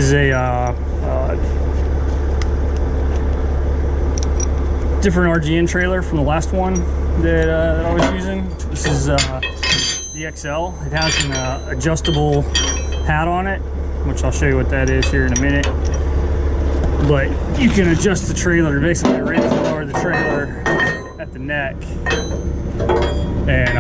is a different RGN trailer from the last one that I was using. This is the XL. It has an adjustable hat on it, which I'll show you what that is here in a minute. But you can adjust the trailer, basically raise and lower the trailer at the neck. And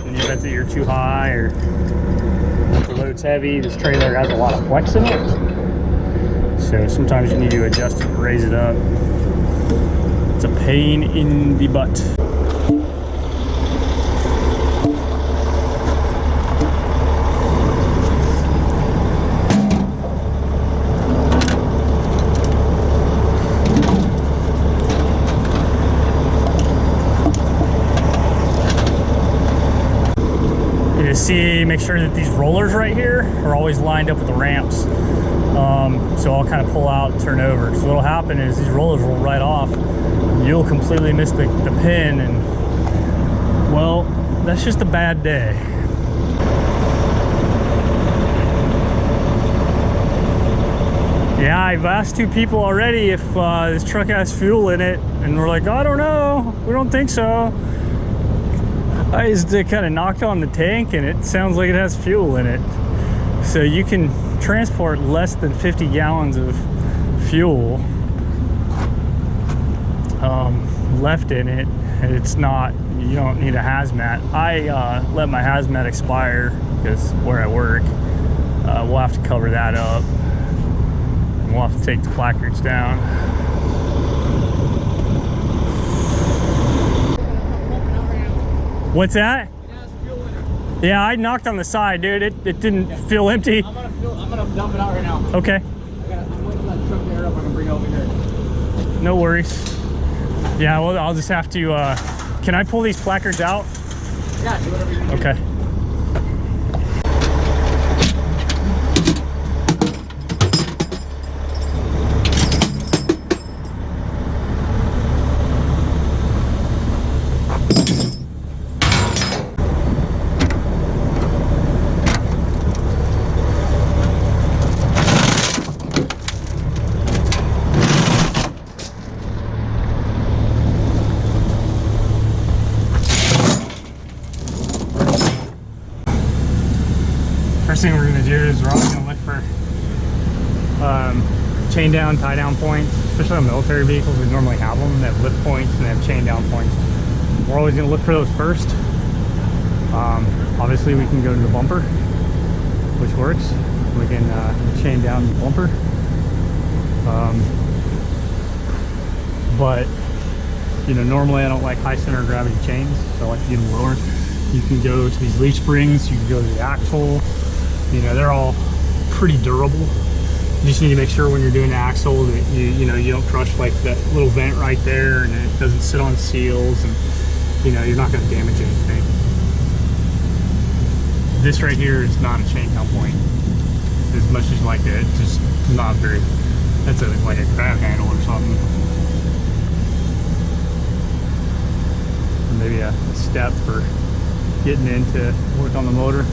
in the event that you're too high or the load's heavy, this trailer has a lot of flex in it. So sometimes you need to adjust it and raise it up. It's a pain in the butt. See, make sure that these rollers right here are always lined up with the ramps. So I'll kind of pull out and turn over. So what'll happen is these rollers roll right off. You'll completely miss the pin, and well, that's just a bad day. Yeah, I've asked 2 people already if this truck has fuel in it, and we're like, I don't know, we don't think so. I just kind of knocked on the tank and it sounds like it has fuel in it. So you can transport less than 50 gallons of fuel left in it, and it's not, you don't need a hazmat. I let my hazmat expire because where I work, we'll have to cover that up. And we'll have to take the placards down. What's that? It has fuel in it. Yeah, I knocked on the side, dude. It didn't feel empty. I'm gonna dump it out right now. Okay. I'm waiting for that truck to air up. I can bring it over here. No worries. Yeah, well, I'll just have to. Can I pull these placards out? Yeah, do whatever you do. Okay. First thing we're going to do is we're always going to look for chain down, tie down points, especially on military vehicles. We normally have them. They have lift points and they have chain down points. We're always going to look for those first. Obviously we can go to the bumper, which works. We can chain down the bumper. But you know, normally I don't like high center of gravity chains, so I like to get them lower. You can go to these leaf springs, you can go to the axle. You know, they're all pretty durable. You just need to make sure when you're doing the axle that you don't crush like that little vent right there, and it doesn't sit on seals, and you know, you're not going to damage anything. This right here is not a chain down point. As much as you like it, it's just not very. That's like a crab handle or something. Or maybe a step for getting into work on the motor.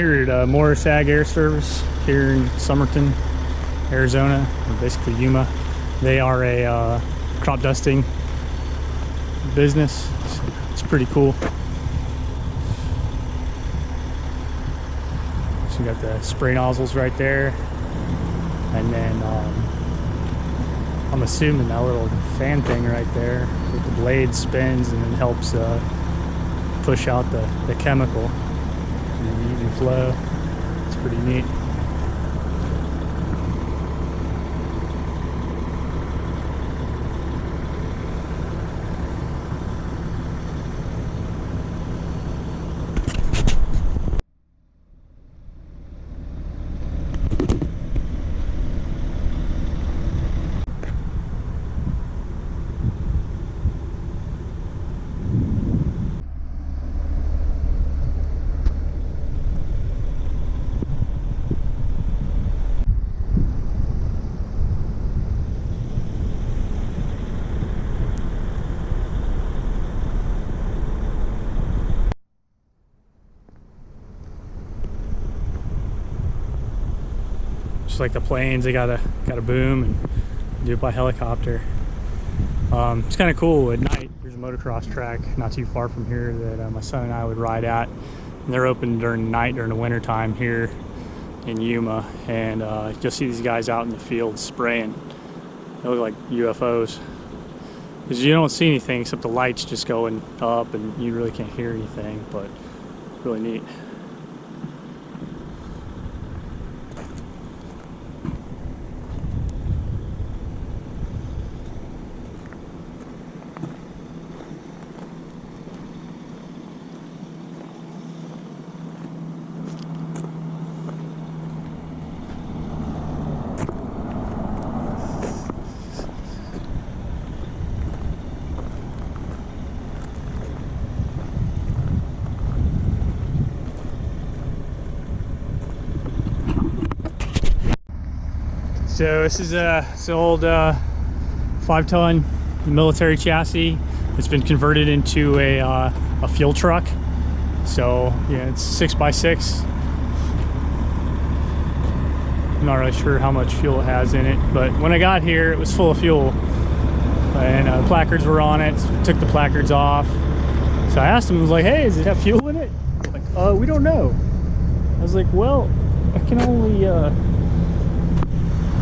here at Morris Ag Air Service here in Somerton, Arizona, or basically Yuma. They are a crop dusting business. It's pretty cool. So you got the spray nozzles right there, and then I'm assuming that little fan thing right there with the blade spins and then helps push out the chemical and then even flow. It's pretty neat. Just like the planes, they got a boom and do it by helicopter. It's kind of cool at night. There's a motocross track not too far from here that my son and I would ride at. And they're open during the night, during the winter time here in Yuma. And you'll see these guys out in the field spraying. They look like UFOs. Because you don't see anything except the lights just going up and you really can't hear anything, but really neat. So this is it's an old 5-ton military chassis. It's been converted into a fuel truck. So yeah, it's 6x6. I'm not really sure how much fuel it has in it, but when I got here, it was full of fuel, and placards were on it. So took the placards off. So I asked him, I was like, "Hey, does it have fuel in it?" Like, we don't know. I was like, "Well, I can only."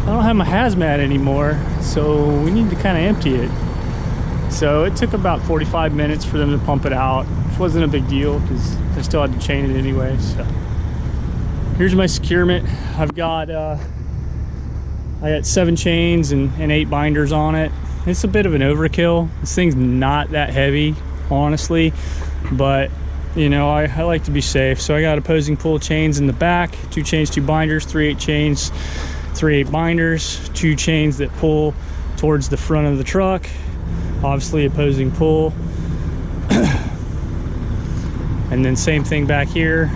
I don't have my hazmat anymore, so we need to kind of empty it. So it took about 45 minutes for them to pump it out, which wasn't a big deal because I still had to chain it anyway. So here's my securement. I've got I got 7 chains and 8 binders on it. It's a bit of an overkill. This thing's not that heavy, honestly, but you know, I like to be safe. So I got opposing pull chains in the back, 2 chains, 2 binders, 3 8 chains, 3 8 binders, 2 chains that pull towards the front of the truck, obviously opposing pull. And then same thing back here.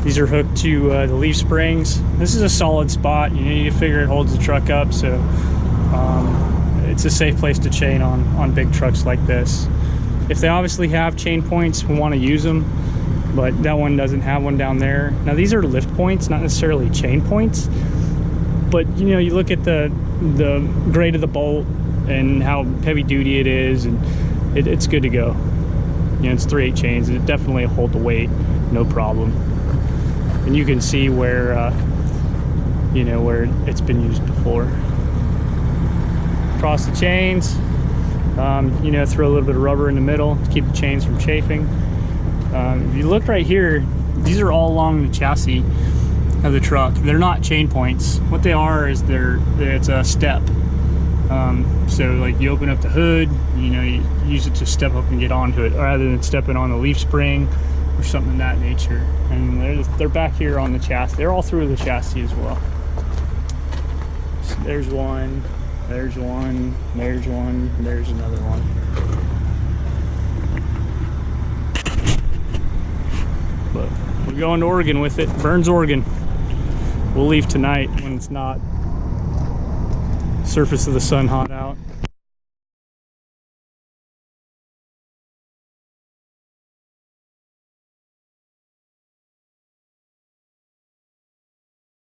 These are hooked to the leaf springs. This is a solid spot. You need to figure it holds the truck up, so it's a safe place to chain on big trucks like this. If they obviously have chain points, we want to use them, but that one doesn't have one down there. Now these are lift points, not necessarily chain points, but you know, you look at the grade of the bolt and how heavy duty it is, and it's good to go. You know, it's 3 8 chains. It definitely hold the weight, no problem. And you can see where you know, where it's been used before. Across the chains, you know, throw a little bit of rubber in the middle to keep the chains from chafing. If you look right here, these are all along the chassis of the truck. They're not chain points. What they are is it's a step. So like you open up the hood, you know, you use it to step up and get onto it rather than stepping on the leaf spring or something of that nature. And they're back here on the chassis. They're all through the chassis as well. So there's one, there's one, there's one, there's another one. But we're going to Oregon with it. Burns, Oregon. We'll leave tonight when it's not surface of the sun hot out.